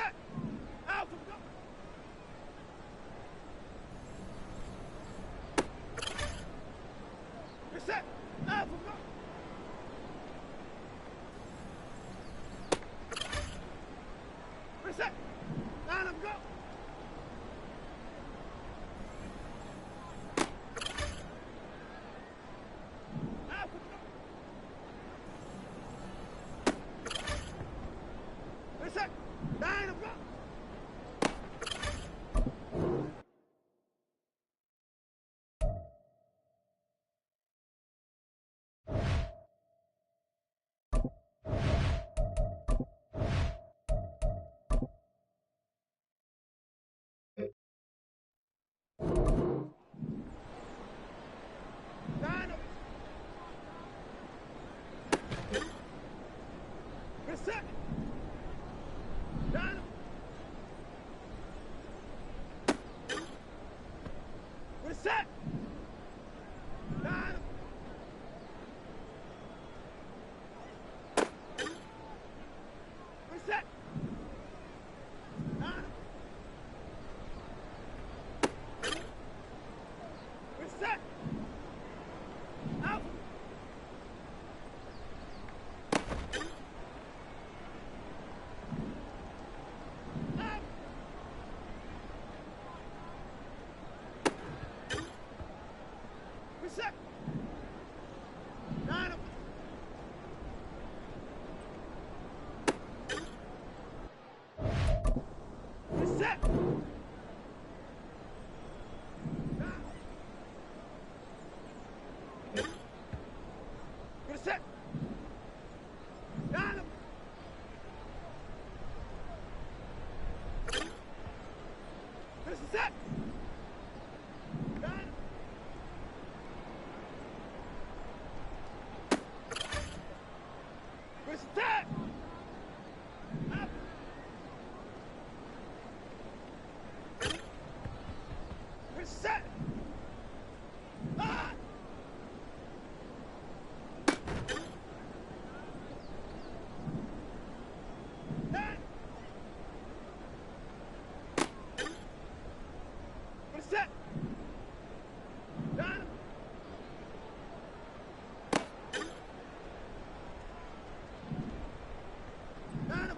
Reset! Alpha, go! Reset! Alpha, go! Reset! Line up, go! Alpha, go! Reset! Line up, go! Line up! Reset! Line up! Reset! Line up! Reset! Line up! Reset! Alpha! Alpha! Reset! Line up! Reset! Reset! Line up! Reset! Line up! Reset! Up! Reset! Ah! Line! Reset! Line up! Line up!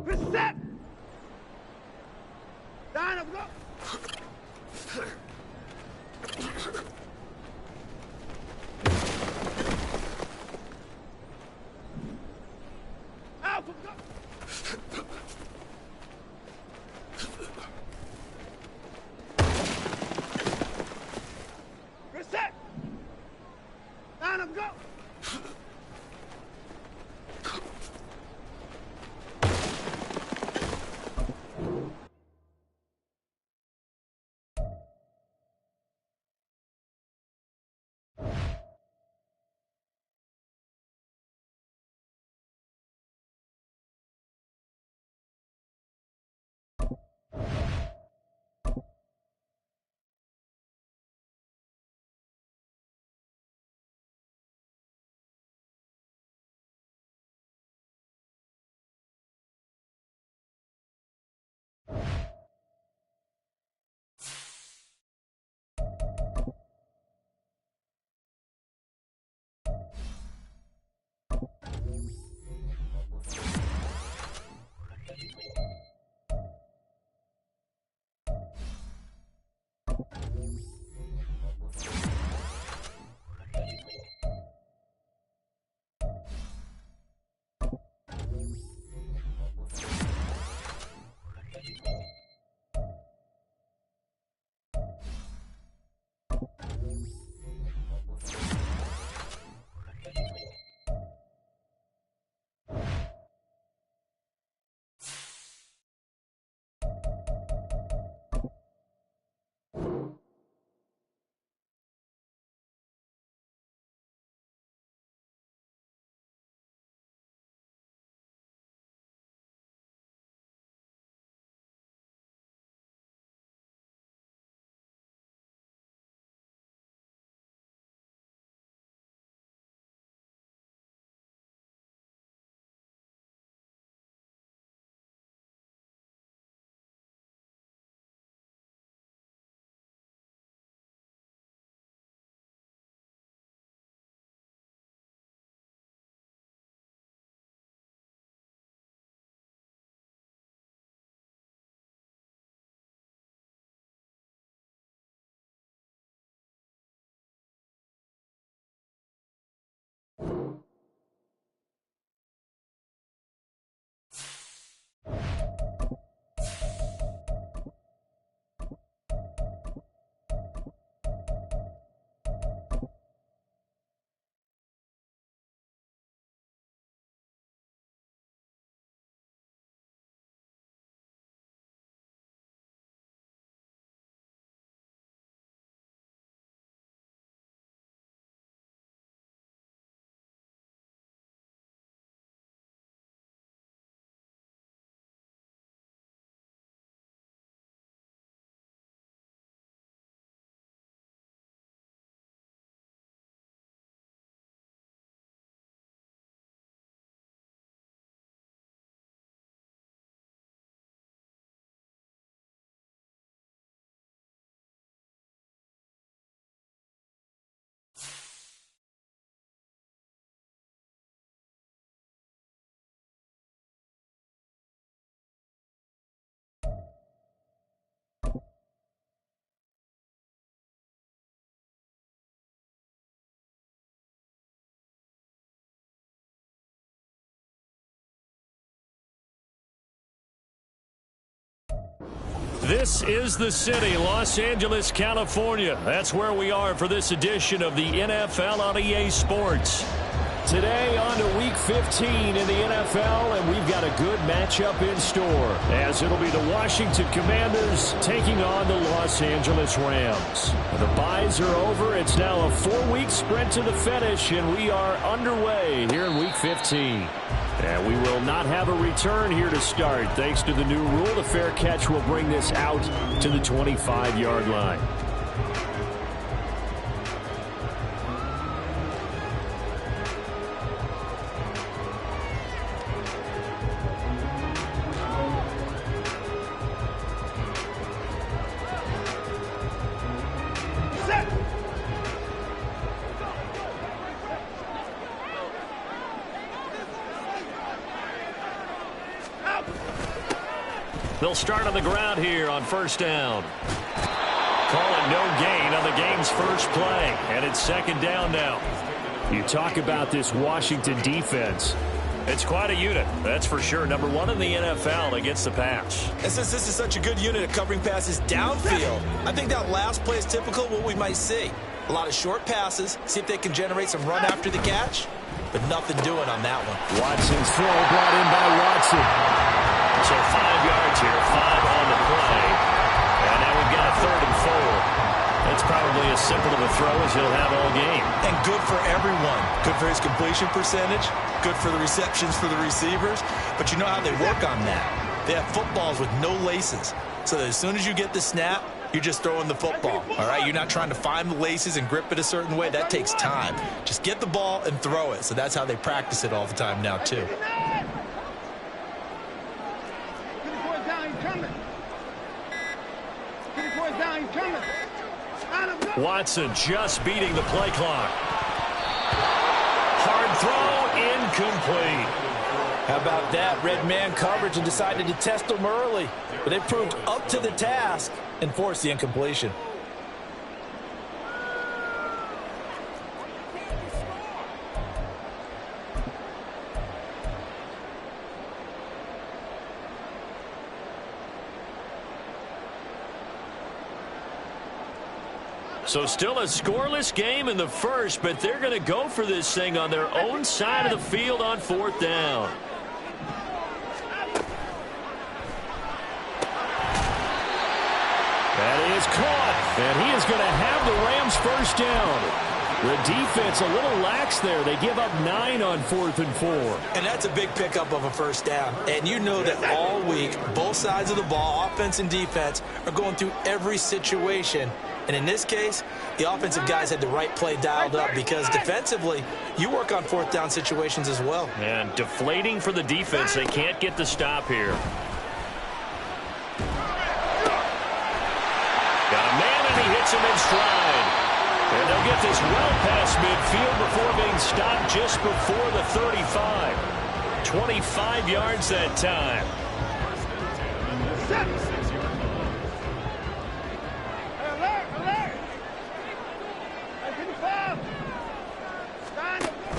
Reset! Line up, go! Alpha, go! Reset! Line up, go! This is the city, Los Angeles, California. That's where we are for this edition of the NFL on EA Sports. Today on to Week 15 in the NFL, and we've got a good matchup in store, as it'll be the Washington Commanders taking on the Los Angeles Rams. The byes are over. It's now a 4-week sprint to the finish, and we are underway here in Week 15. And we will not have a return here to start. Thanks to the new rule, the fair catch will bring this out to the 25-yard line. They'll start on the ground here on first down. Call it no gain on the game's first play, and it's second down now. You talk about this Washington defense. It's quite a unit, that's for sure. Number one in the NFL against the pass. And since this is such a good unit at covering passes downfield, I think that last play is typical of what we might see. A lot of short passes, see if they can generate some run after the catch, but nothing doing on that one. Watson's throw brought in by Watson. So 5 yards here, 5 on the play. And now we've got a 3rd and 4. It's probably as simple of a throw as he'll have all game. And good for everyone. Good for his completion percentage. Good for the receptions for the receivers. But you know how they work on that. They have footballs with no laces. So that as soon as you get the snap, you're just throwing the football. All right? You're not trying to find the laces and grip it a certain way. That takes time. Just get the ball and throw it. So that's how they practice it all the time now, too. Watson just beating the play clock. Hard throw, incomplete. How about that? Red man coverage and decided to test them early. But they proved up to the task and forced the incompletion. So still a scoreless game in the first, but they're going to go for this thing on their own side of the field on 4th down. That is caught, and he is going to have the Rams first down. The defense a little lax there. They give up 9 on 4th and 4. And that's a big pickup of a first down. And you know that all week, both sides of the ball, offense and defense, are going through every situation. And in this case, the offensive guys had the right play dialed up because defensively, you work on 4th down situations as well. And deflating for the defense. They can't get the stop here. Got a man, and he hits him in stride. And they'll get this well past midfield before being stopped just before the 35. 25 yards that time.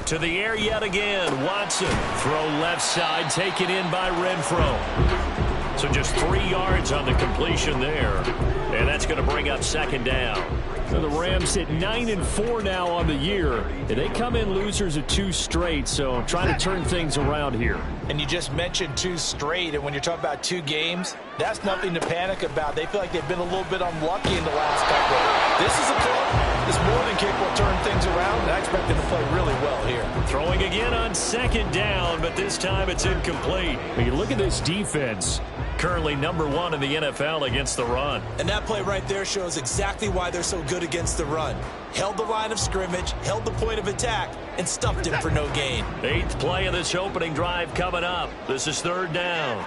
To the air yet again. Watson. Throw left side. Taken in by Renfro. So just 3 yards on the completion there. And that's going to bring up second down. So the Rams sit 9-4 now on the year. And they come in losers of 2 straight, so trying to turn things around here. And you just mentioned 2 straight, and when you're talking about 2 games, that's nothing to panic about. They feel like they've been a little bit unlucky in the last couple. This is a club that's more than capable of turning things around, and I expect them to play really well here. Throwing again on second down, but this time it's incomplete. When you look at this defense, currently number 1 in the NFL against the run. And that play right there shows exactly why they're so good against the run. Held the line of scrimmage, held the point of attack, and stuffed him for no gain. 8th play of this opening drive coming up. This is 3rd down.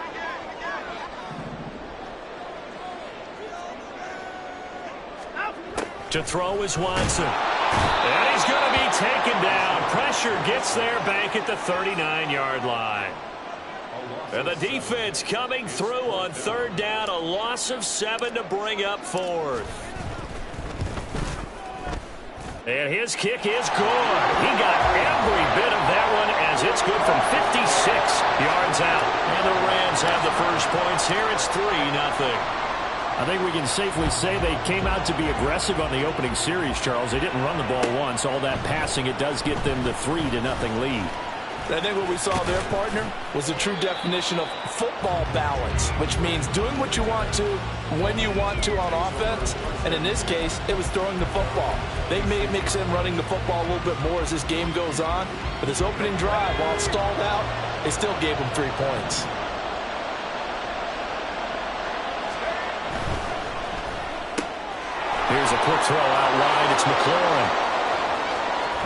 To throw is Watson. And he's going to be taken down. Pressure gets there back at the 39-yard line. And the defense coming through on 3rd down. A loss of 7 to bring up 4th. And his kick is good. He got every bit of that one as it's good from 56 yards out. And the Rams have the first points here. It's 3-0. I think we can safely say they came out to be aggressive on the opening series, Charles. They didn't run the ball once. All that passing, it does get them the 3-0 lead. I think what we saw there, partner, was the true definition of football balance, which means doing what you want to, when you want to on offense. And in this case, it was throwing the football. They may mix in running the football a little bit more as this game goes on. But this opening drive, while it stalled out, it still gave them 3 points. Here's a quick throw out wide. It's McLaurin.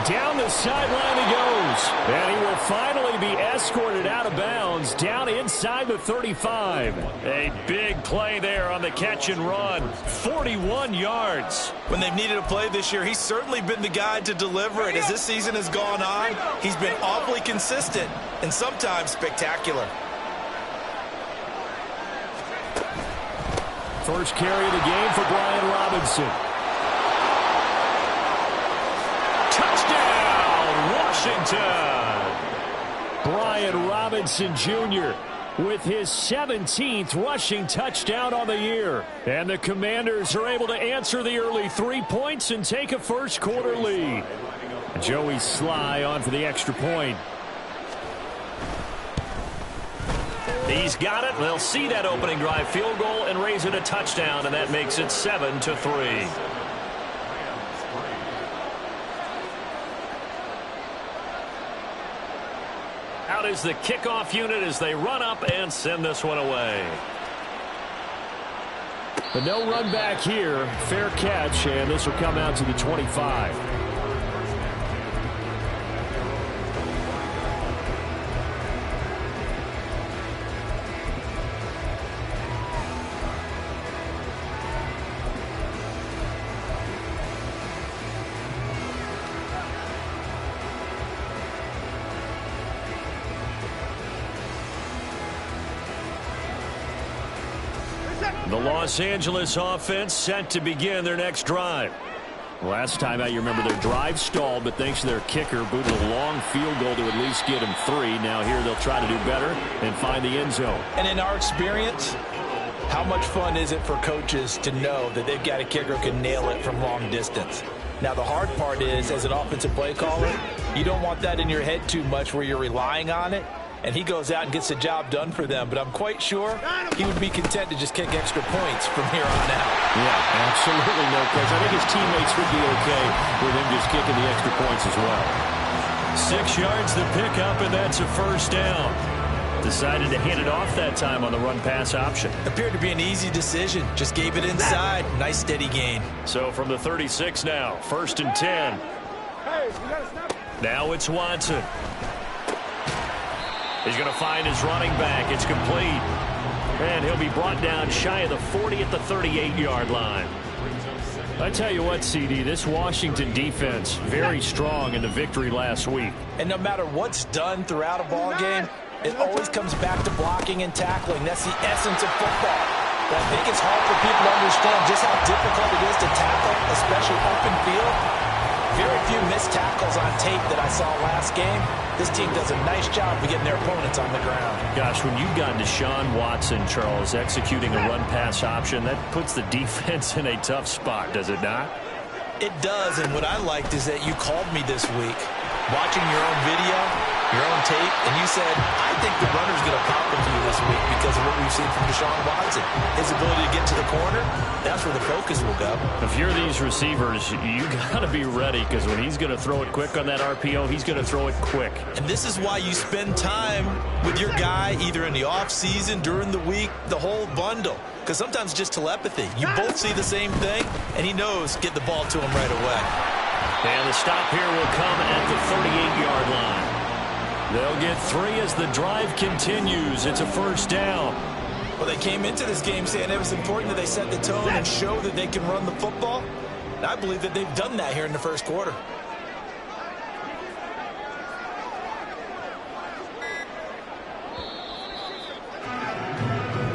Down the sideline he goes. And he will finally be escorted out of bounds down inside the 35. A big play there on the catch and run. 41 yards. When they've needed a play this year, he's certainly been the guy to deliver it. As this season has gone on, he's been awfully consistent and sometimes spectacular. First carry of the game for Brian Robinson. Touchdown, Washington! Brian Robinson Jr. with his 17th rushing touchdown on the year. And the Commanders are able to answer the early 3 points and take a first quarter lead. Joey Sly on for the extra point. He's got it. They'll see that opening drive field goal and raise it a touchdown, and that makes it 7-3. Out is the kickoff unit as they run up and send this one away. But no run back here. Fair catch, and this will come out to the 25. The Los Angeles offense set to begin their next drive. Last time out, you remember their drive stalled, but thanks to their kicker, booted a long field goal to at least get them 3. Now here they'll try to do better and find the end zone. And in our experience, how much fun is it for coaches to know that they've got a kicker who can nail it from long distance? Now the hard part is, as an offensive play caller, you don't want that in your head too much where you're relying on it. And he goes out and gets the job done for them. But I'm quite sure he would be content to just kick extra points from here on out. Yeah, absolutely no question. I think his teammates would be okay with him just kicking the extra points as well. 6 yards to pick up, and that's a first down. Decided to hand it off that time on the run-pass option. Appeared to be an easy decision. Just gave it inside. Nice, steady gain. So from the 36 now, 1st and 10. Now it's Watson. He's going to find his running back. It's complete. And he'll be brought down shy of the 40 at the 38-yard line. I tell you what, CD, this Washington defense, very strong in the victory last week. And no matter what's done throughout a ball game, it always comes back to blocking and tackling. That's the essence of football. But I think it's hard for people to understand just how difficult it is to tackle, especially open field. Very few missed tackles on tape that I saw last game. This team does a nice job of getting their opponents on the ground. Gosh, when you've got Deshaun Watson, Charles, executing a run-pass option, that puts the defense in a tough spot, does it not? It does, and what I liked is that you called me this week, watching your own video, your own tape, and you said, I think the runner's going to pop into you this week because of what we've seen from Deshaun Watson. His ability to get to the corner, that's where the focus will go. If you're these receivers, you got to be ready because when he's going to throw it quick on that RPO, he's going to throw it quick. And this is why you spend time with your guy either in the offseason, during the week, the whole bundle. Because sometimes just telepathy. You both see the same thing, and he knows get the ball to him right away. And the stop here will come at the 38-yard line. They'll get 3 as the drive continues. It's a first down. Well, they came into this game saying it was important that they set the tone and show that they can run the football. And I believe that they've done that here in the first quarter.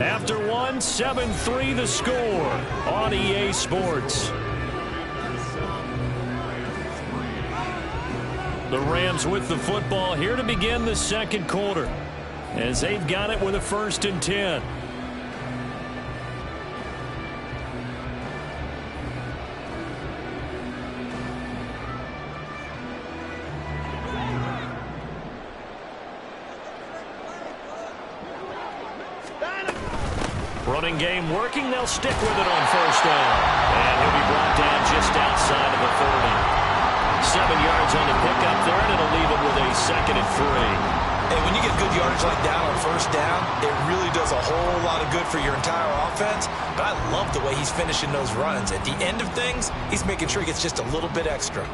After 1, 7-3 the score on EA Sports. The Rams with the football here to begin the second quarter as they've got it with a 1st and 10. Running game working. They'll stick with it on first down. And he'll be brought down just outside of the 30. 7 yards on the pickup there, and it'll leave it with a 2nd and 3. Hey, when you get good yardage like that on first down, it really does a whole lot of good for your entire offense. But I love the way he's finishing those runs. At the end of things, he's making sure he gets just a little bit extra.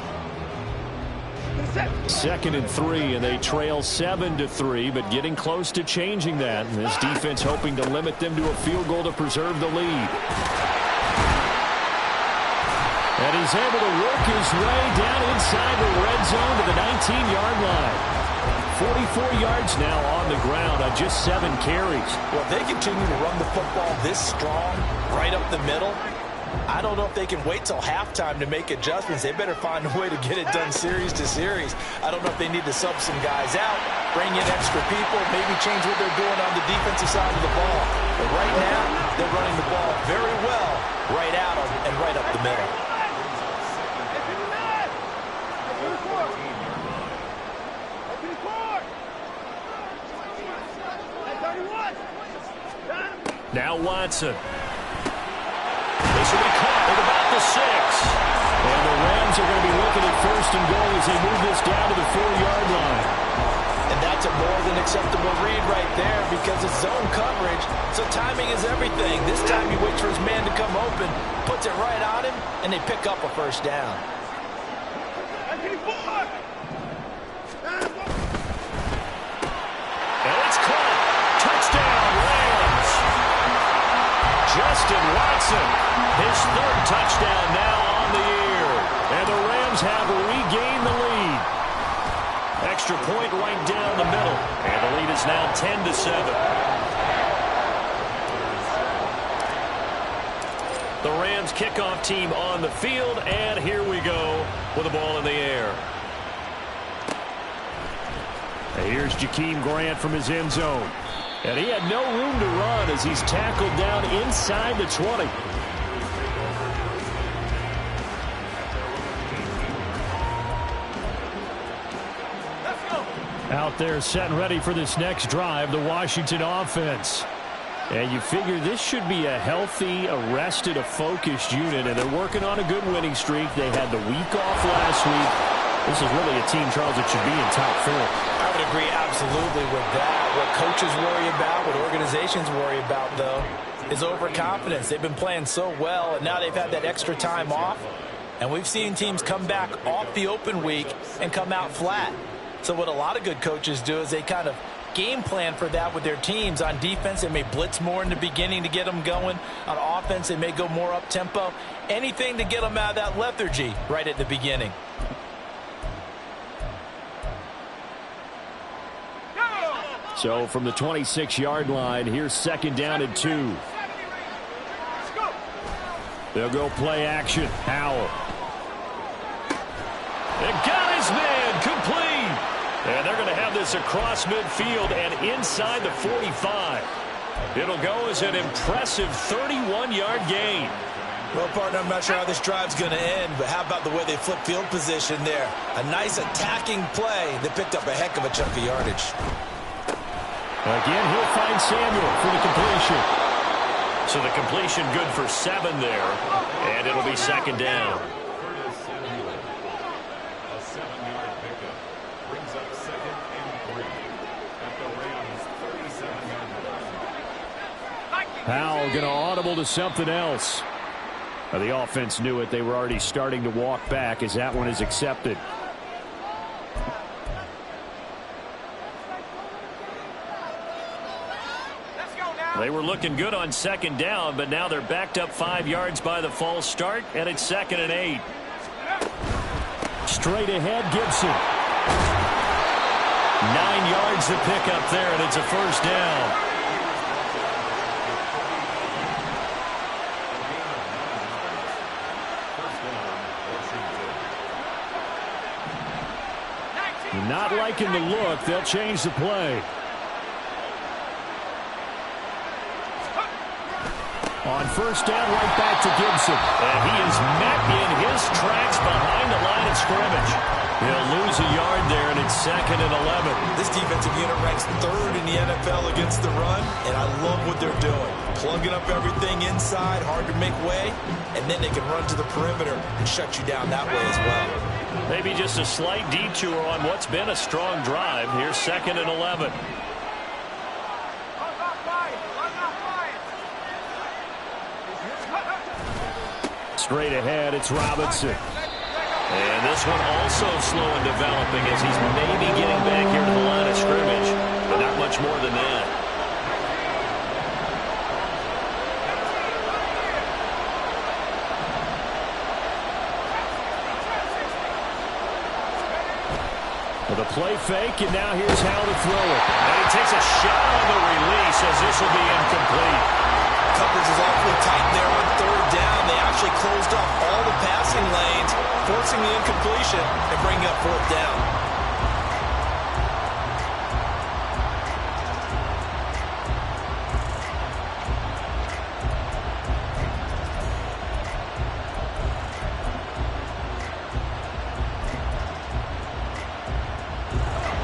2nd and 3, and they trail 7-3, but getting close to changing that. And this defense hoping to limit them to a field goal to preserve the lead. And he's able to work his way down inside the red zone to the 19-yard line. 44 yards now on the ground on just 7 carries. Well, if they continue to run the football this strong, right up the middle, I don't know if they can wait till halftime to make adjustments. They better find a way to get it done series to series. I don't know if they need to sub some guys out, bring in extra people, maybe change what they're doing on the defensive side of the ball. But right now, they're running the ball very well right out and right up the middle. Now Watson. This will be caught at about the 6. And the Rams are going to be looking at 1st and goal as they move this down to the 4-yard line. And that's a more than acceptable read right there because it's zone coverage, so timing is everything. This time he waits for his man to come open, puts it right on him, and they pick up a first down. And it's caught. Touchdown, Rams. Justin Watson, his 3rd touchdown now on the year. And the Rams have regained the lead. Extra point right down the middle. And the lead is now 10-7. The Rams kickoff team on the field. And here we go with the ball in the air. And here's Jakeem Grant from his end zone. And he had no room to run as he's tackled down inside the 20. Out there set and ready for this next drive, the Washington offense. And you figure this should be a healthy, arrested, a focused unit, and they're working on a good winning streak. They had the week off last week. This is really a team, Charles, that should be in top 4. I would agree absolutely with that. What coaches worry about, what organizations worry about, though, is overconfidence. They've been playing so well, and now they've had that extra time off. And we've seen teams come back off the open week and come out flat. So what a lot of good coaches do is they kind of game plan for that with their teams. On defense, they may blitz more in the beginning to get them going. On offense, they may go more up-tempo. Anything to get them out of that lethargy right at the beginning. So from the 26-yard line, here's 2nd down and 2. They'll go play action. Howell. And got his man complete. And they're going to have this across midfield and inside the 45. It'll go as an impressive 31-yard gain. Well, partner, I'm not sure how this drive's going to end, but how about the way they flip field position there? A nice attacking play that picked up a heck of a chunk of yardage. Again, he'll find Samuel for the completion. So the completion good for 7 there, and it'll be 2nd down. A 7-yard pickup brings up 2nd and 3 at the Rams' 37-yard line. Powell going to audible to something else. Now, the offense knew it. They were already starting to walk back as that one is accepted. They were looking good on 2nd down, but now they're backed up 5 yards by the false start, and it's 2nd and 8. Straight ahead, Gibson. 9 yards to pick up there, and it's a first down. Not liking the look. They'll change the play. On first down, right back to Gibson. And he is met in his tracks behind the line of scrimmage. He'll lose a yard there, and it's 2nd and 11. This defensive unit ranks 3rd in the NFL against the run, and I love what they're doing. Plugging up everything inside, hard to make way, and then they can run to the perimeter and shut you down that way as well. Maybe just a slight detour on what's been a strong drive. Here's 2nd and 11. Straight ahead, it's Robinson. And this one also slow in developing as he's maybe getting back here to the line of scrimmage, but not much more than that. With a play fake, and now here's how to throw it. And he takes a shot on the release as this will be incomplete. Coverage is awfully tight there on 3rd down. They actually closed off all the passing lanes, forcing the incompletion and bringing up 4th down.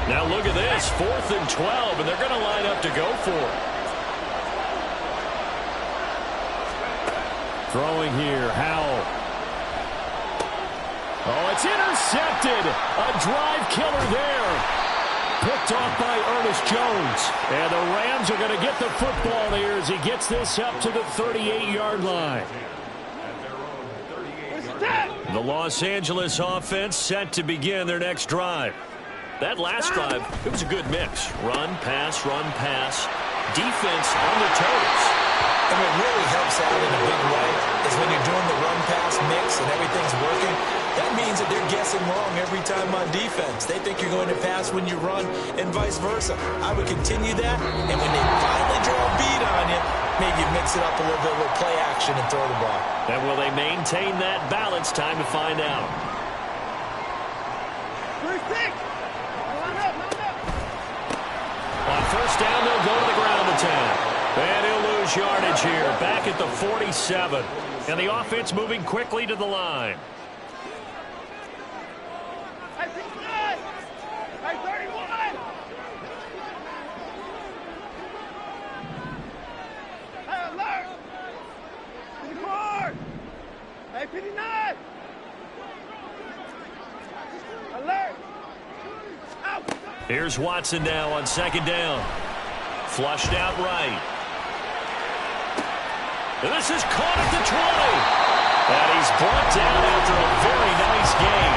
Now look at this, 4th and 12, and they're going to line up to go for it. Throwing here, Howell. Oh, it's intercepted. A drive killer there. Picked off by Ernest Jones. And the Rams are going to get the football here as he gets this up to the 38-yard line. The Los Angeles offense set to begin their next drive. That last drive, it was a good mix. Run, pass, defense on their toes. And what really helps out in a big way is when you're doing the run-pass mix and everything's working, that means that they're guessing wrong every time on defense. They think you're going to pass when you run and vice versa. I would continue that, and when they finally draw a beat on you, maybe mix it up a little bit with play action and throw the ball. And will they maintain that balance? Time to find out. 3-6. On 1st down, they'll go to the ground attack. And he'll lose yardage here, back at the 47. And the offense moving quickly to the line. Hey, 69. Hey, 31. Hey, alert. 54. Hey, 59. Alert. Out. Here's Watson now on 2nd down. Flushed out right. And this is caught at the 20. And he's brought down after a very nice gain.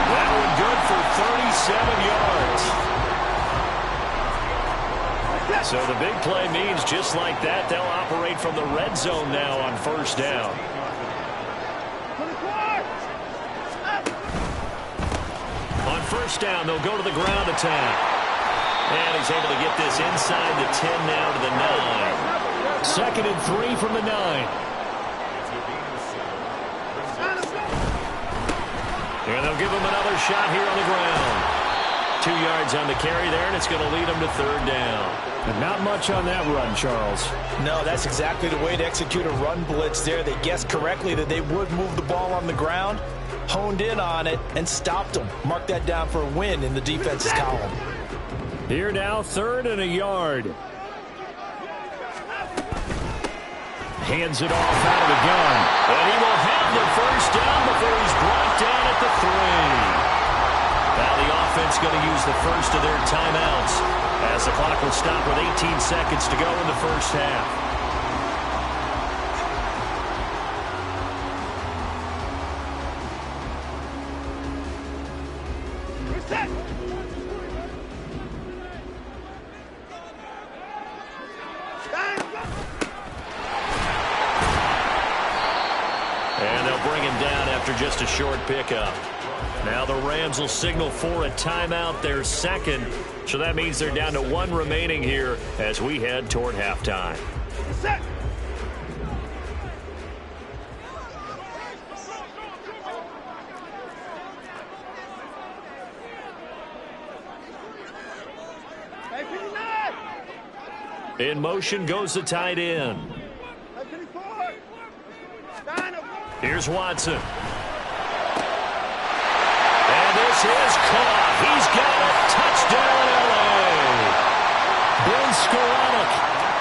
That one good for 37 yards. So the big play means just like that, they'll operate from the red zone now on 1st down. On 1st down, they'll go to the ground attack. And he's able to get this inside the 10 now to the 9. 2nd and 3 from the 9. And they'll give him another shot here on the ground. 2 yards on the carry there, and it's going to lead them to 3rd down. And not much on that run, Charles. No, that's exactly the way to execute a run blitz there. They guessed correctly that they would move the ball on the ground, honed in on it, and stopped them. Mark that down for a win in the defense's column. Here now, 3rd and a yard. Hands it off out of the gun. And he will have the 1st down before he's brought down at the 3. Now the offense going to use the first of their timeouts as the clock will stop with 18 seconds to go in the 1st half. And they'll bring him down after just a short pickup. Now the Rams will signal for a timeout, their 2nd. So that means they're down to 1 remaining here as we head toward halftime. Set. Hey, 59. In motion goes the tight end. Hey, 54. Here's Watson. And this is caught. He's got it. Touchdown, L.A. Ben Skowronek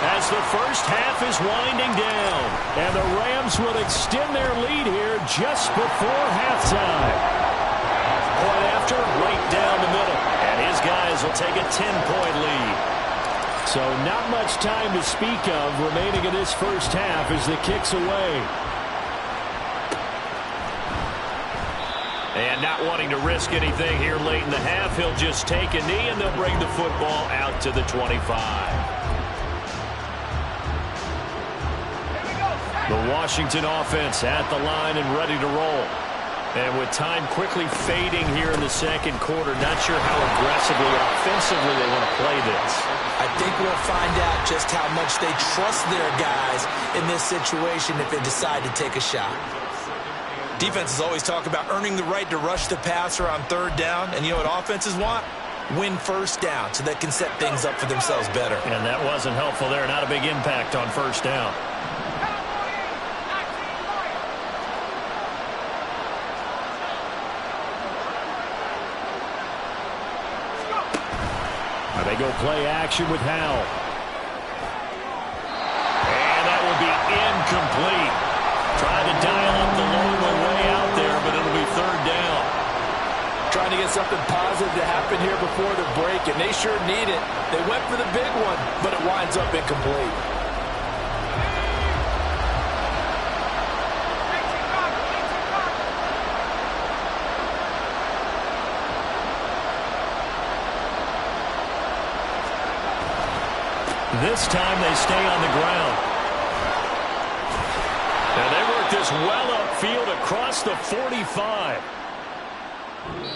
as the first half is winding down. And the Rams will extend their lead here just before halftime. Point after, right down the middle. And his guys will take a 10-point lead. So not much time to speak of remaining in this first half as the kick's away. And not wanting to risk anything here late in the half, he'll just take a knee and they'll bring the football out to the 25. The Washington offense at the line and ready to roll. And with time quickly fading here in the second quarter, not sure how aggressively or offensively they want to play this. I think we'll find out just how much they trust their guys in this situation if they decide to take a shot. Defenses always talk about earning the right to rush the passer on third down. And you know what offenses want? Win first down so they can set things up for themselves better. And that wasn't helpful there. Not a big impact on first down. They go play action with Howell. And that will be incomplete. Trying to dial up the long way out there, but it'll be third down. Trying to get something positive to happen here before the break, and they sure need it. They went for the big one, but it winds up incomplete. This time they stay on the ground. And they work this well upfield across the 45.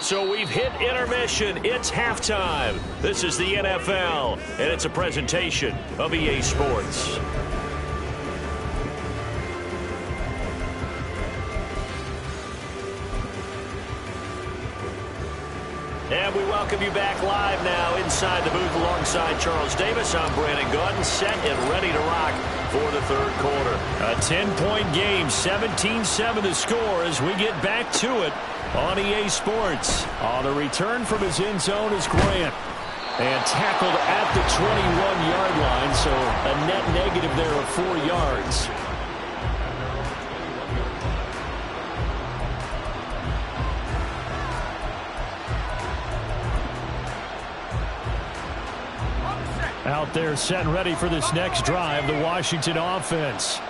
So we've hit intermission. It's halftime. This is the NFL, and it's a presentation of EA Sports. And we welcome you back live now inside the booth alongside Charles Davis. I'm Brandon Gaudin, set and ready to rock for the third quarter. A 10-point game, 17-7 the score as we get back to it on EA Sports. On the return from his end zone is Grant. And tackled at the 21-yard line, so a net negative there of 4 yards. Out there set and ready for this next drive, the Washington offense.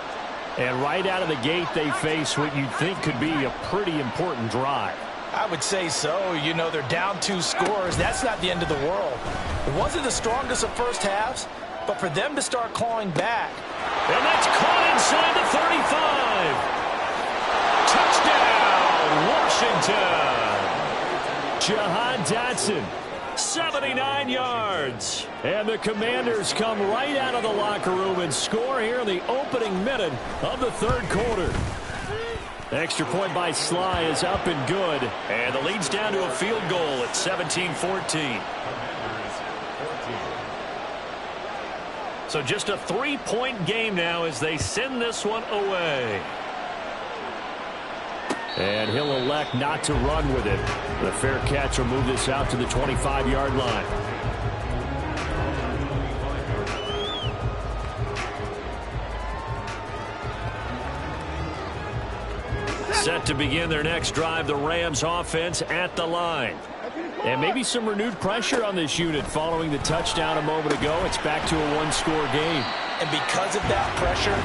And right out of the gate, they face what you'd think could be a pretty important drive. I would say so. You know, they're down 2 scores. That's not the end of the world. It wasn't the strongest of first halves, but for them to start clawing back. And that's caught inside the 35. Touchdown, Washington. Jahan Dotson. 79 yards. And the Commanders come right out of the locker room and score here in the opening minute of the third quarter. Extra point by Sly is up and good. And the lead's down to a field goal at 17-14. So just a 3-point game now as they send this one away. And he'll elect not to run with it. The fair catch will move this out to the 25-yard line. Set to begin their next drive, the Rams offense at the line. And maybe some renewed pressure on this unit following the touchdown a moment ago. It's back to a one-score game. And because of that pressure,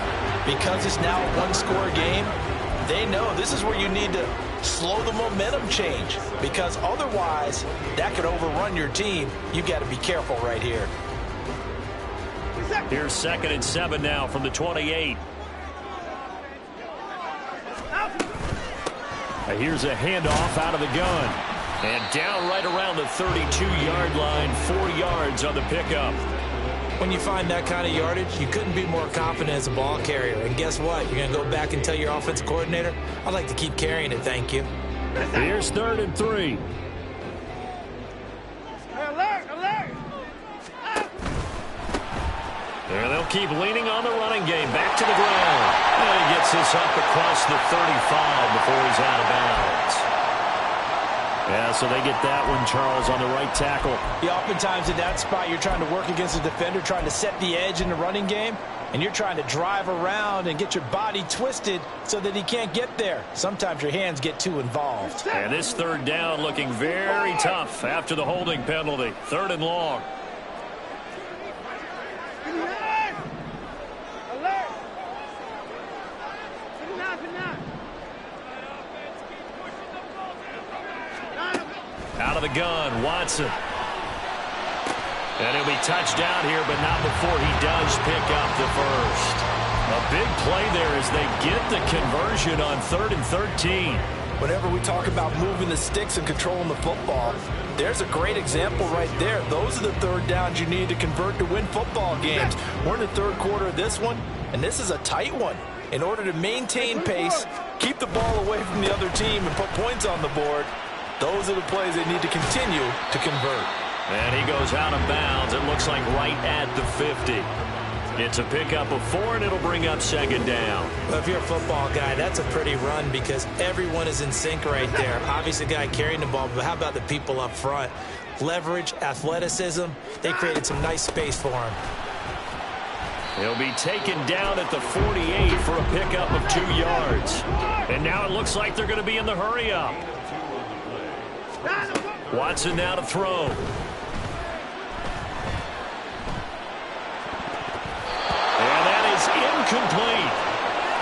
because it's now a one-score game, they know this is where you need to slow the momentum change, because otherwise that could overrun your team. You got to be careful right here. Here's 2nd and 7 now from the 28. Here's a handoff out of the gun. And down right around the 32-yard line, 4 yards on the pickup. When you find that kind of yardage, you couldn't be more confident as a ball carrier. And guess what? You're going to go back and tell your offensive coordinator, I'd like to keep carrying it, thank you. Here's 3rd and 3. Alert, alert. And they'll keep leaning on the running game. Back to the ground. And he gets this up across the 35 before he's out of bounds. Yeah, so they get that one, Charles, on the right tackle. Yeah, oftentimes in that spot, you're trying to work against a defender, trying to set the edge in the running game, and you're trying to drive around and get your body twisted so that he can't get there. Sometimes your hands get too involved. And this third down looking very tough after the holding penalty. 3rd and long. Out of the gun, Watson. And he'll be touched down here, but not before he does pick up the first. A big play there as they get the conversion on 3rd and 13. Whenever we talk about moving the sticks and controlling the football, there's a great example right there. Those are the third downs you need to convert to win football games. We're in the third quarter of this one, and this is a tight one. In order to maintain pace, keep the ball away from the other team, and put points on the board, those are the plays they need to continue to convert. And he goes out of bounds. It looks like right at the 50. It's a pickup of 4, and it'll bring up 2nd down. Well, if you're a football guy, that's a pretty run because everyone is in sync right there. Obviously, the guy carrying the ball, but how about the people up front? Leverage, athleticism, they created some nice space for him. He'll be taken down at the 48 for a pickup of 2 yards. And now it looks like they're going to be in the hurry-up. Watson now to throw. And that is incomplete.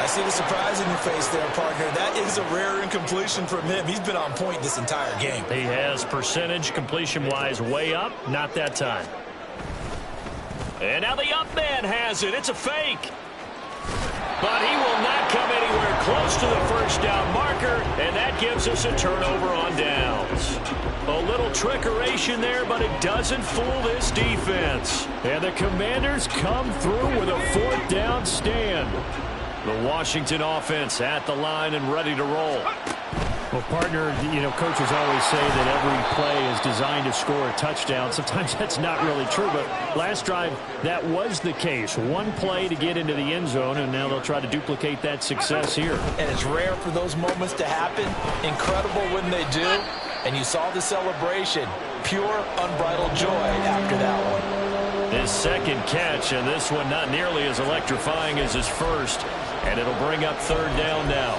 I see the surprise in your face there, partner. That is a rare incompletion from him. He's been on point this entire game. He has percentage completion-wise way up. Not that time. And now the up man has it. It's a fake. But he will not come anywhere close to the first down marker, and that gives us a turnover on downs. A little trickeration there, but it doesn't fool this defense. And the Commanders come through with a 4th down stand. The Washington offense at the line and ready to roll. Well, partner, you know, coaches always say that every play is designed to score a touchdown. Sometimes that's not really true, but last drive, that was the case. One play to get into the end zone, and now they'll try to duplicate that success here. And it's rare for those moments to happen. Incredible when they do. And you saw the celebration. Pure, unbridled joy after that one. His 2nd catch, and this one not nearly as electrifying as his first. And it'll bring up 3rd down now.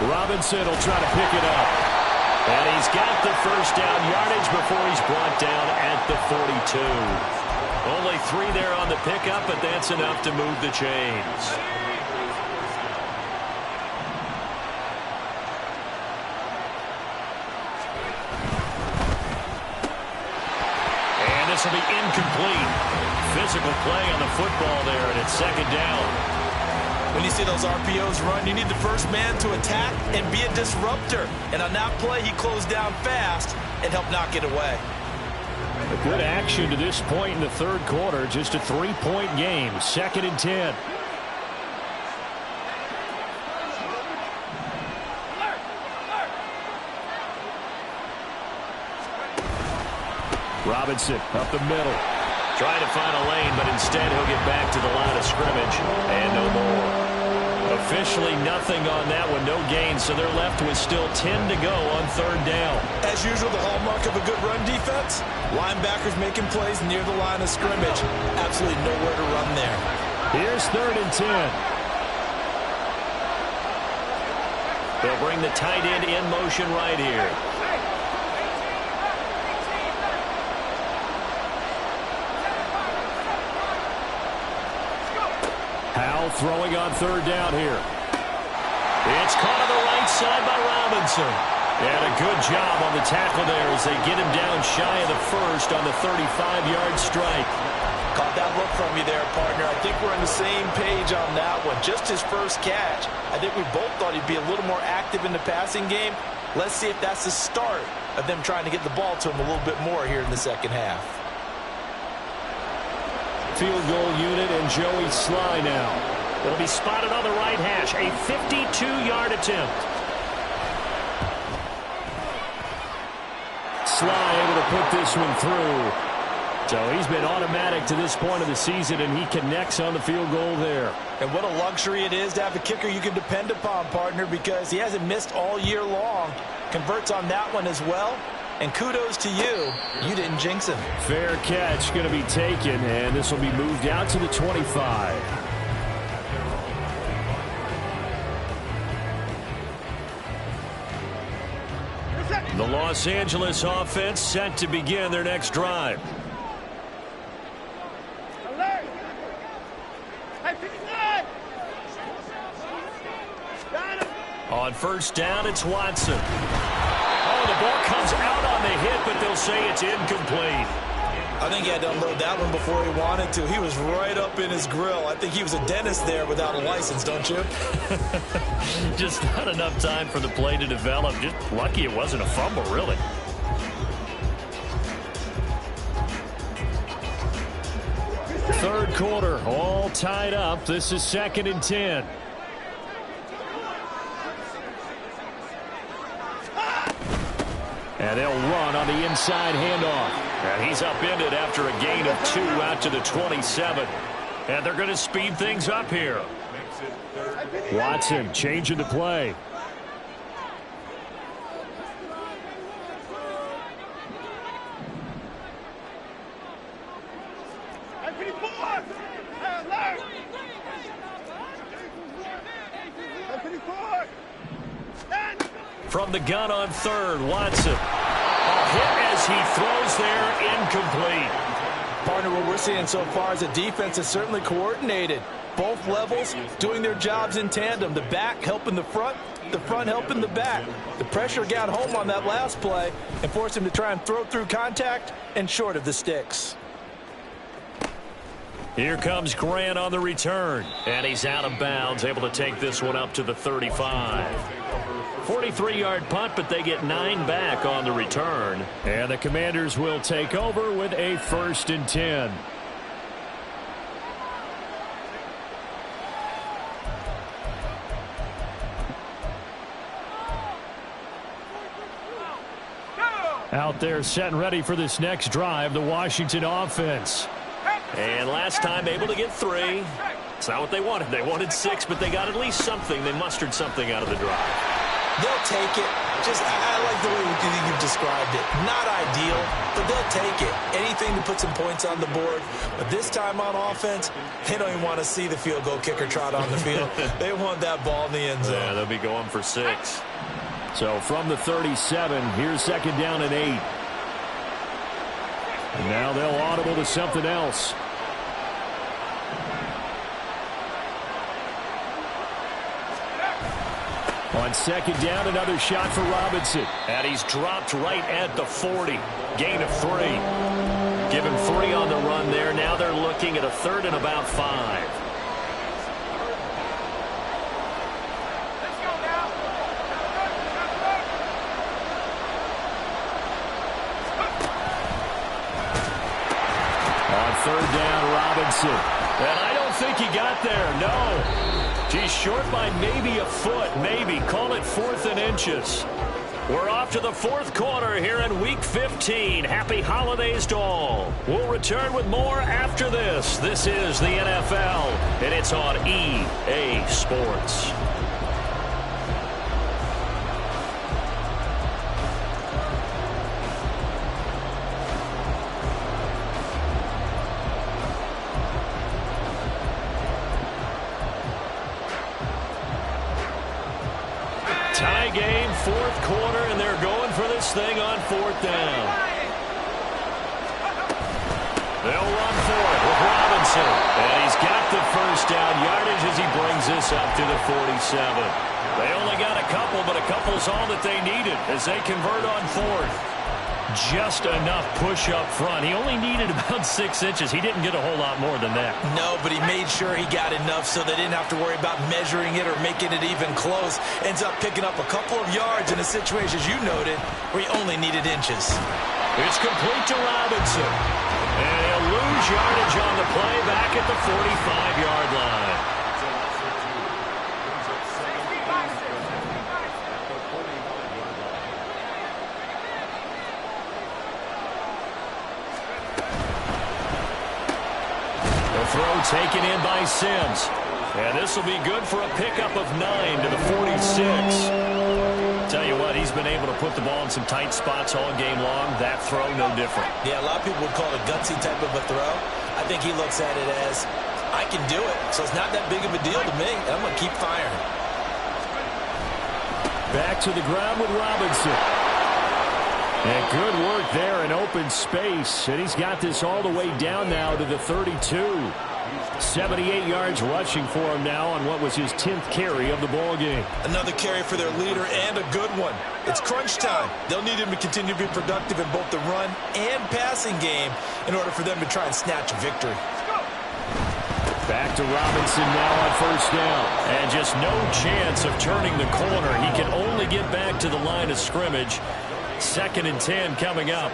Robinson will try to pick it up. And he's got the first down yardage before he's brought down at the 42. Only 3 there on the pickup, but that's enough to move the chains. And this will be incomplete. Physical play on the football there, and it's 2nd down. When you see those RPOs run, you need the first man to attack and be a disruptor. And on that play, he closed down fast and helped knock it away. A good action to this point in the third quarter. Just a 3-point game. 2nd and 10. Robinson up the middle. Trying to find a lane, but instead he'll get back to the line of scrimmage. And no more. Officially nothing on that one. No gain, so they're left with still 10 to go on 3rd down. As usual, the hallmark of a good run defense, linebackers making plays near the line of scrimmage. Absolutely nowhere to run there. Here's 3rd and 10. They'll bring the tight end in motion right here. Howell throwing on 3rd down here. It's caught on the right side by Robinson. And a good job on the tackle there as they get him down shy of the first on the 35-yard strike. Caught that look from you there, partner. I think we're on the same page on that one. Just his first catch. I think we both thought he'd be a little more active in the passing game. Let's see if that's the start of them trying to get the ball to him a little bit more here in the second half. Field goal unit and Joey Sly now. It'll be spotted on the right hash. A 52-yard attempt. Sly able to put this one through. So he's been automatic to this point of the season, and he connects on the field goal there. And what a luxury it is to have a kicker you can depend upon, partner, because he hasn't missed all year long. Converts on that one as well. And kudos to you. You didn't jinx him. Fair catch going to be taken, and this will be moved out to the 25. The Los Angeles offense set to begin their next drive. Alert! Hey, 59! Got him! On first down, it's Watson. Oh, the ball comes out on the hit, but they'll say it's incomplete. I think he had to unload that one before he wanted to. He was right up in his grill. I think he was a dentist there without a license, don't you? Just not enough time for the play to develop. Just lucky it wasn't a fumble, really. Third quarter, all tied up. This is 2nd and 10. And they'll run on the inside handoff. And he's upended after a gain of 2 out to the 27. And they're going to speed things up here. Watson changing the play. Hey, 54! Hey, alert! Hey, 54! Stand! From the gun on third, Watson. A hit as he throws there, incomplete. Partner, what we're seeing so far is the defense is certainly coordinated. Both levels doing their jobs in tandem. The back helping the front helping the back. The pressure got home on that last play and forced him to try and throw through contact and short of the sticks. Here comes Grant on the return. And he's out of bounds, able to take this one up to the 35. 43-yard punt, but they get 9 back on the return. And the Commanders will take over with a 1st and 10. Out there set and ready for this next drive, the Washington offense. And last time able to get 3. It's not what they wanted. They wanted 6, but they got at least something. They mustered something out of the drive. They'll take it. I like the way you've described it. Not ideal, but they'll take it. Anything to put some points on the board. But this time on offense, they don't even want to see the field goal kicker trot on the field. They want that ball in the end zone. Yeah, they'll be going for 6. So from the 37, here's 2nd down and 8. And now they'll audible to something else. On 2nd down, another shot for Robinson. And he's dropped right at the 40. Gain of 3. Give him 3 on the run there. Now they're looking at a 3rd and about 5. On 3rd down, Robinson. And I don't think he got there, no. He's short by maybe a foot, maybe. Call it 4th and inches. We're off to the 4th quarter here in Week 15. Happy holidays to all. We'll return with more after this. This is the NFL, and it's on EA Sports. Tie game, 4th quarter, and they're going for this thing on 4th down. They'll run for it with Robinson. And he's got the 1st down yardage as he brings this up to the 47. They only got a couple, but a couple's all that they needed as they convert on 4th. Just enough push up front. He only needed about 6 inches. He didn't get a whole lot more than that. No, but he made sure he got enough so they didn't have to worry about measuring it or making it even close. Ends up picking up a couple of yards in a situation, as you noted, where he only needed inches. It's complete to Robinson. And he'll lose yardage on the play back at the 45-yard line. throw taken in by Sims. And this will be good for a pickup of 9 to the 46. Tell you what, he's been able to put the ball in some tight spots all game long. That throw, no different. Yeah, a lot of people would call it a gutsy type of a throw. I think he looks at it as, I can do it, so it's not that big of a deal to me. I'm going to keep firing. Back to the ground with Robinson. And good work there in open space. And he's got this all the way down now to the 32. 78 yards rushing for him now on what was his 10th carry of the ball game. Another carry for their leader and a good one. It's crunch time. They'll need him to continue to be productive in both the run and passing game in order for them to try and snatch a victory. Back to Robinson now on first down. And just no chance of turning the corner. He can only get back to the line of scrimmage. 2nd and 10 coming up.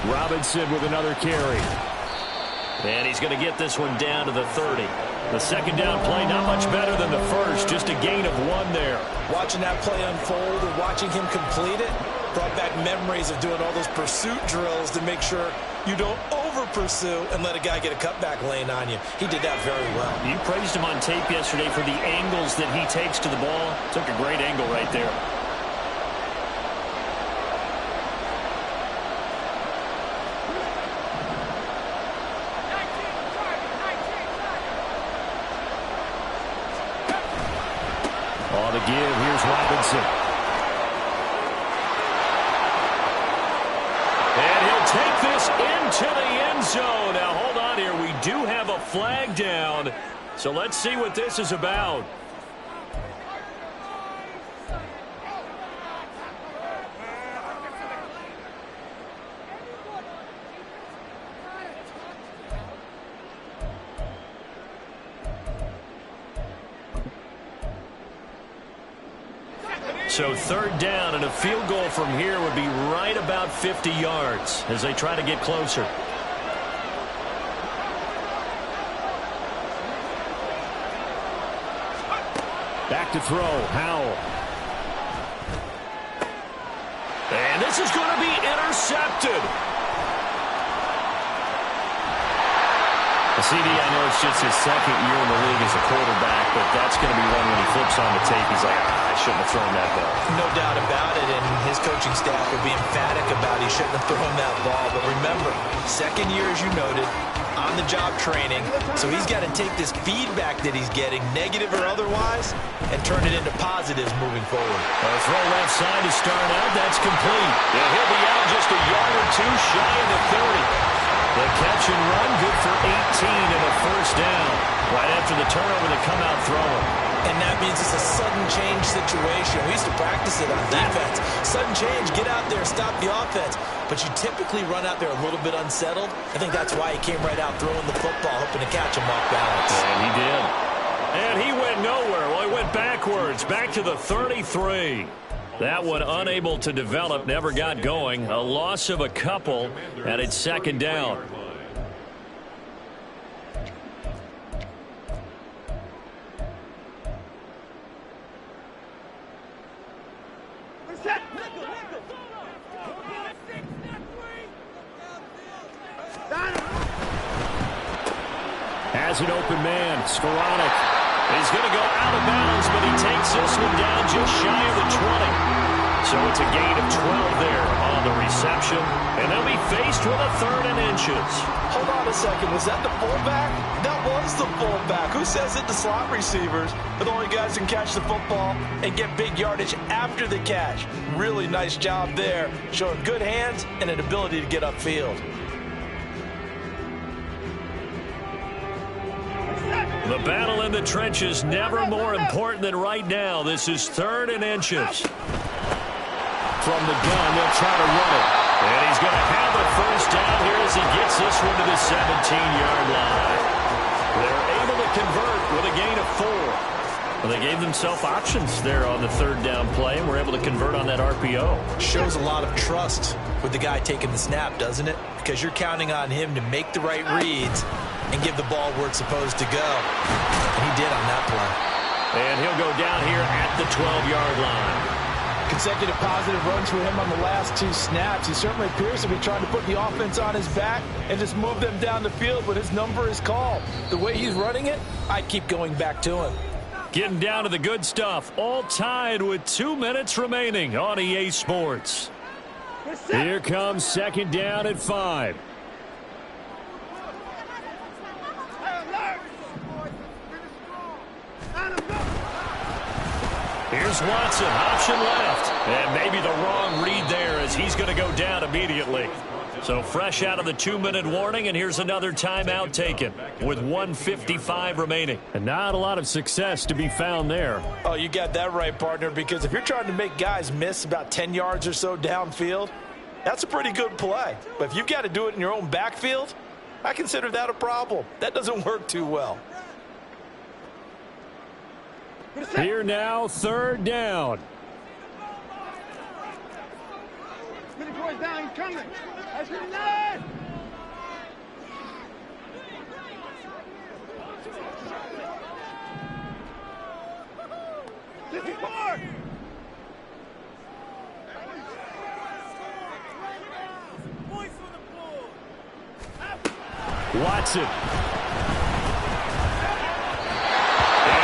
Robinson with another carry. And he's going to get this one down to the 30. The second down play not much better than the first. Just a gain of 1 there. Watching that play unfold and watching him complete it brought back memories of doing all those pursuit drills to make sure you don't over-pursue and let a guy get a cutback lane on you. He did that very well. You praised him on tape yesterday for the angles that he takes to the ball. Took a great angle right there. On the give, here's Robinson. And he'll take this into the end zone. Now, hold on here. We do have a flag down. So let's see what this is about. So 3rd down, and a field goal from here would be right about 50 yards as they try to get closer. Back to throw, Howell. And this is going to be intercepted. CD, I know it's just his 2nd year in the league as a quarterback, but that's going to be one when he flips on the tape. He's like, I shouldn't have thrown that ball. No doubt about it, and his coaching staff will be emphatic about he shouldn't have thrown that ball. But remember, 2nd year, as you noted, on-the-job training, so he's got to take this feedback that he's getting, negative or otherwise, and turn it into positives moving forward. A throw left side to start out. That's complete. Yeah, he'll be out just a yard or 2 shy of the 30. The catch and run, good for 18 and a first down. Right after the turnover, they come out throwing. And that means it's a sudden change situation. We used to practice it on defense. Sudden change, get out there, stop the offense. But you typically run out there a little bit unsettled. I think that's why he came right out throwing the football, hoping to catch him off balance. And he did. And he went nowhere. Well, he went backwards, back to the 33. That one unable to develop, never got going. A loss of a couple, and it's 2nd down. Has an open man, Skoranek. He's going to go out of bounds, but he takes this one down just shy of the 20. So it's a gain of 12 there on the reception. And they'll be faced with a 3rd and inches. Hold on a second. Was that the fullback? That was the fullback. Who says it? The slot receivers are the only guys who can catch the football and get big yardage after the catch. Really nice job there, showing good hands and an ability to get upfield. The battle in the trenches never more important than right now. This is 3rd and inches. From the gun, they'll try to run it. And he's going to have the first down here as he gets this one to the 17-yard line. They're able to convert with a gain of 4. Well, they gave themselves options there on the 3rd down play, and were able to convert on that RPO. Shows a lot of trust with the guy taking the snap, doesn't it? Because you're counting on him to make the right reads and give the ball where it's supposed to go. And he did on that play. And he'll go down here at the 12-yard line. Consecutive positive runs for him on the last 2 snaps. He certainly appears to be trying to put the offense on his back and just move them down the field when his number is called. The way he's running it, I'd keep going back to him. Getting down to the good stuff. All tied with 2 minutes remaining on EA Sports. Here comes second down at 5. Here's Watson, option left. And maybe the wrong read there as he's going to go down immediately. So fresh out of the 2-minute warning, and here's another timeout taken with 1:55 remaining. And not a lot of success to be found there. Oh, you got that right, partner, because if you're trying to make guys miss about 10 yards or so downfield, that's a pretty good play. But if you've got to do it in your own backfield, I consider that a problem. That doesn't work too well. Here now, third down. Boys down, he's coming. That's the 9. Watson. And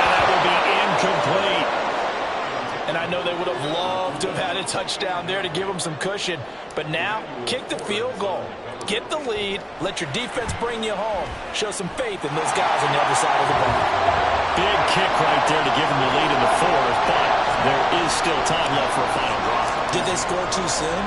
that will be incomplete. And I know they would have loved to have had a touchdown there to give them some cushion. But now, kick the field goal. Get the lead. Let your defense bring you home. Show some faith in those guys on the other side of the ball. Big kick right there to give them the lead in the 4th, but there is still time left for a final drive. Did they score too soon?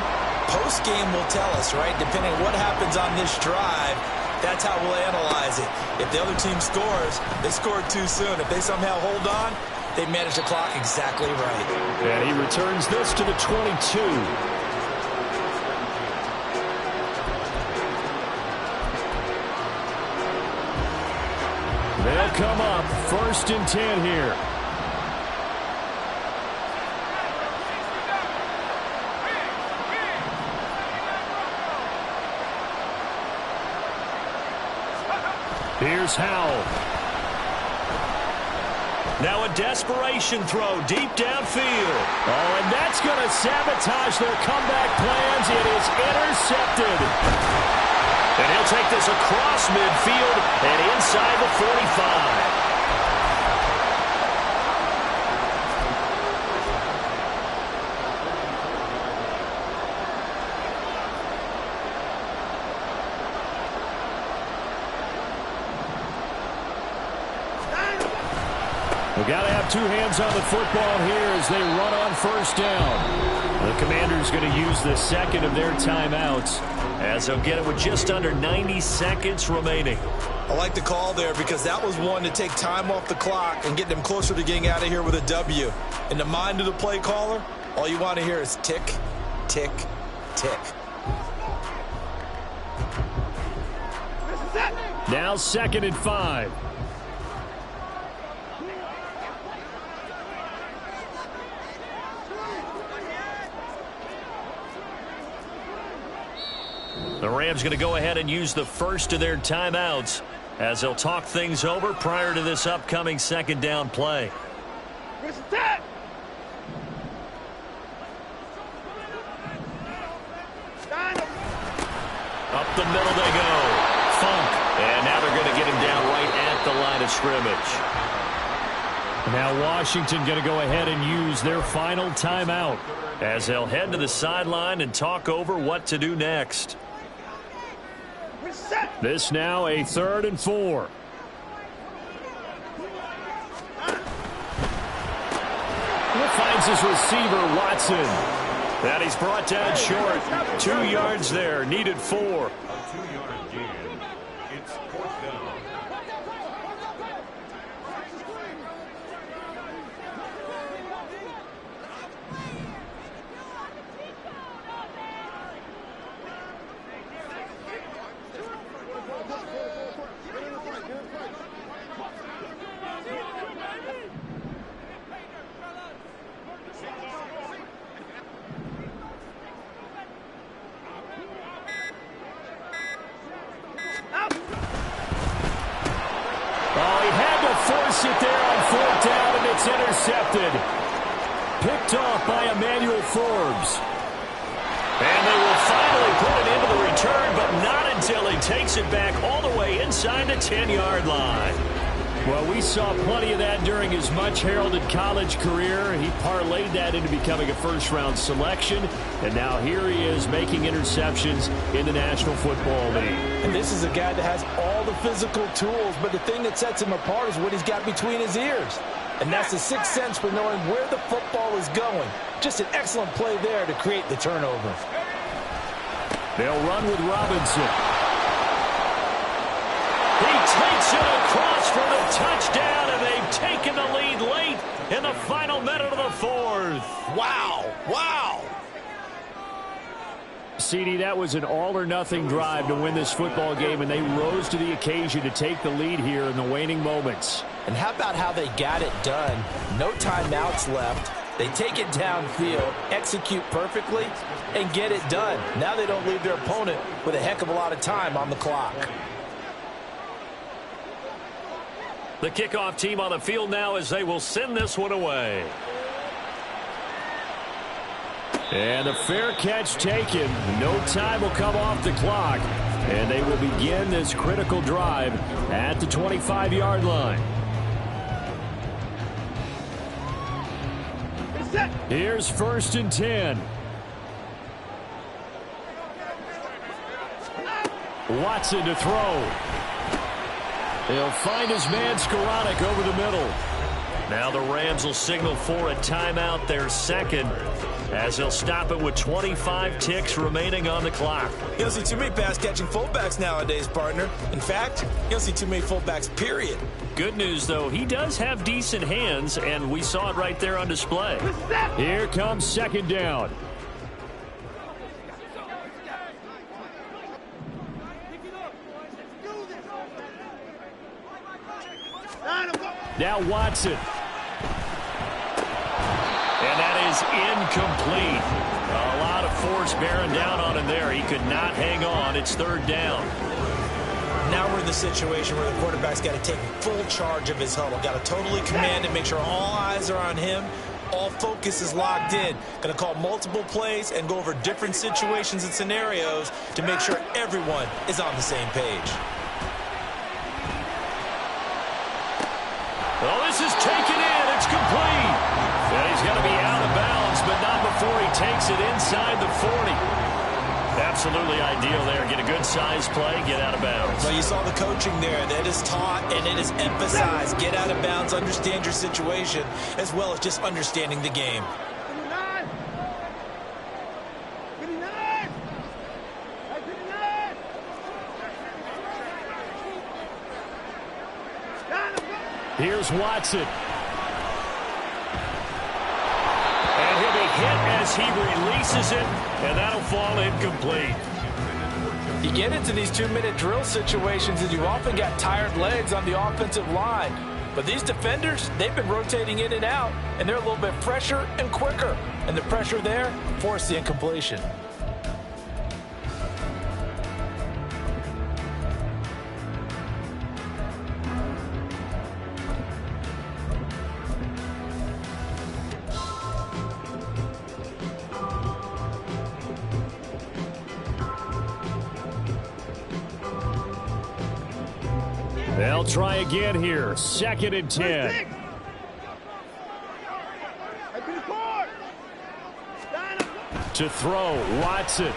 Post-game will tell us, right? Depending on what happens on this drive, that's how we'll analyze it. If the other team scores, they scored too soon. If they somehow hold on, they manage the clock exactly right. And he returns this to the 22. They'll come up 1st and 10 here. Here's Howell. Now a desperation throw deep downfield. Oh, and that's going to sabotage their comeback plans. It is intercepted. And he'll take this across midfield and inside the 45. We've got to have 2 hands on the football here as they run on 1st down. The Commanders going to use the second of their timeouts as they'll get it with just under 90 seconds remaining. I like the call there because that was one to take time off the clock and get them closer to getting out of here with a W. In the mind of the play caller, all you want to hear is tick, tick, tick. Now 2nd and 5. The Rams going to go ahead and use the first of their timeouts as they'll talk things over prior to this upcoming 2nd down play. Up the middle they go. Funk. And now they're going to get him down right at the line of scrimmage. Now Washington going to go ahead and use their final timeout as they'll head to the sideline and talk over what to do next. This now a 3rd and 4. He finds his receiver, Watson. And he's brought down short. 2 yards there, needed 4. A 2-yard gain. It's 4th down. Force it there on 4th down, and it's intercepted. picked off by Emmanuel Forbes. And they will finally put it into the return, but not until he takes it back all the way inside the 10-yard line. Well, we saw plenty of that during his much-heralded college career. He parlayed that into becoming a first-round selection, and now here he is making interceptions in the National Football League. And this is a guy that has all the physical tools, but the thing that sets him apart is what he's got between his ears. And that's the sixth sense for knowing where the football is going. Just an excellent play there to create the turnover. They'll run with Robinson. He takes it across for the touchdown, and they've taken the lead late in the final minute of the fourth. Wow. Wow. CD, that was an all-or-nothing drive to win this football game, and they rose to the occasion to take the lead here in the waning moments. And how about how they got it done? No timeouts left. They take it downfield, execute perfectly, and get it done. Now they don't leave their opponent with a heck of a lot of time on the clock. The kickoff team on the field now as they will send this one away. And a fair catch taken. No time will come off the clock. And they will begin this critical drive at the 25-yard line. Here's 1st and 10. Watson to throw. He'll find his man Skoranek over the middle. Now the Rams will signal for a timeout, their second, as they'll stop it with 25 ticks remaining on the clock. You don't see too many pass-catching fullbacks nowadays, partner. In fact, you don't see too many fullbacks, period. Good news, though, he does have decent hands, and we saw it right there on display. Here comes 2nd down. Now Watson. And that is incomplete. A lot of force bearing down on him there. He could not hang on. It's 3rd down. Now we're in the situation where the quarterback's got to take full charge of his huddle. Got to totally command it, make sure all eyes are on him. All focus is locked in. Going to call multiple plays and go over different situations and scenarios to make sure everyone is on the same page. Well, this is taken in. It's complete. And he's going to be out of bounds, but not before he takes it inside the 40. Absolutely ideal there. Get a good-sized play, get out of bounds. Well, you saw the coaching there. That is taught and it is emphasized. Get out of bounds, understand your situation, as well as just understanding the game. 59. 59. 59. Here's Watson. And he'll be hit as he releases it, and that'll fall incomplete. You get into these 2-minute drill situations, and you've often got tired legs on the offensive line. But these defenders, they've been rotating in and out, and they're a little bit fresher and quicker. And the pressure there forced the incompletion. They'll try again here. 2nd and 10. To throw, Watson.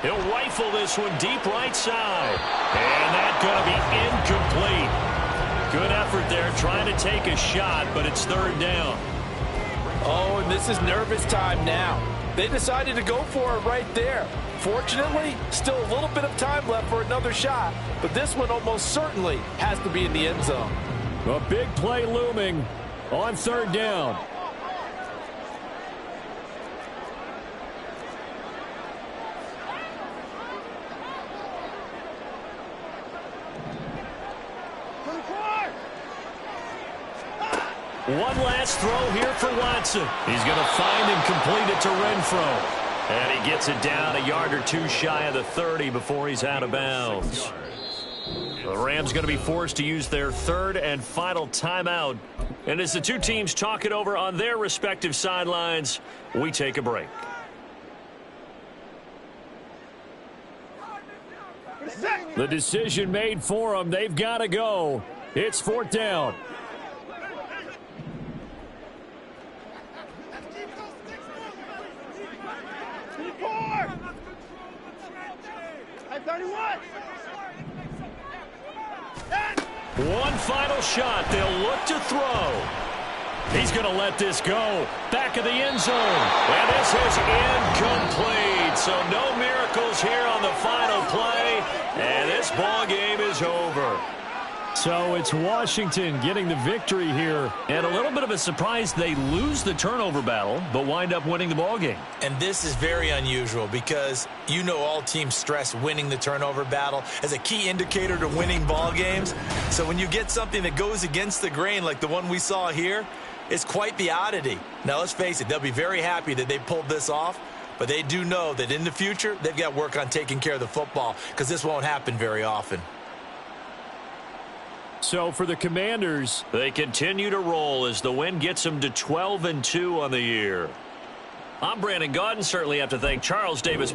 He'll rifle this one deep right side. And that's going to be incomplete. Good effort there trying to take a shot, but it's 3rd down. Oh, and this is nervous time now. They decided to go for it right there. Fortunately, still a little bit of time left for another shot, but this one almost certainly has to be in the end zone. A big play looming on 3rd down. One last throw here for Watson. He's going to find and complete it to Renfro. And he gets it down a yard or two shy of the 30 before he's out of bounds. The Rams going to be forced to use their 3rd and final timeout And as the two teams talk it over on their respective sidelines, we take a break. The decision made for them. They've got to go. It's 4th down. One final shot. They'll look to throw. He's going to let this go. Back of the end zone. And this is incomplete. So no miracles here on the final play. And this ball game is over. So it's Washington getting the victory here. And a little bit of a surprise, they lose the turnover battle, but wind up winning the ball game. And this is very unusual because you know all teams stress winning the turnover battle as a key indicator to winning ball games. So when you get something that goes against the grain like the one we saw here, it's quite the oddity. Now, let's face it, they'll be very happy that they pulled this off, but they do know that in the future, they've got work on taking care of the football because this won't happen very often. So for the Commanders, they continue to roll as the win gets them to 12-2 on the year. I'm Brandon Gaudin. Certainly have to thank Charles Davis.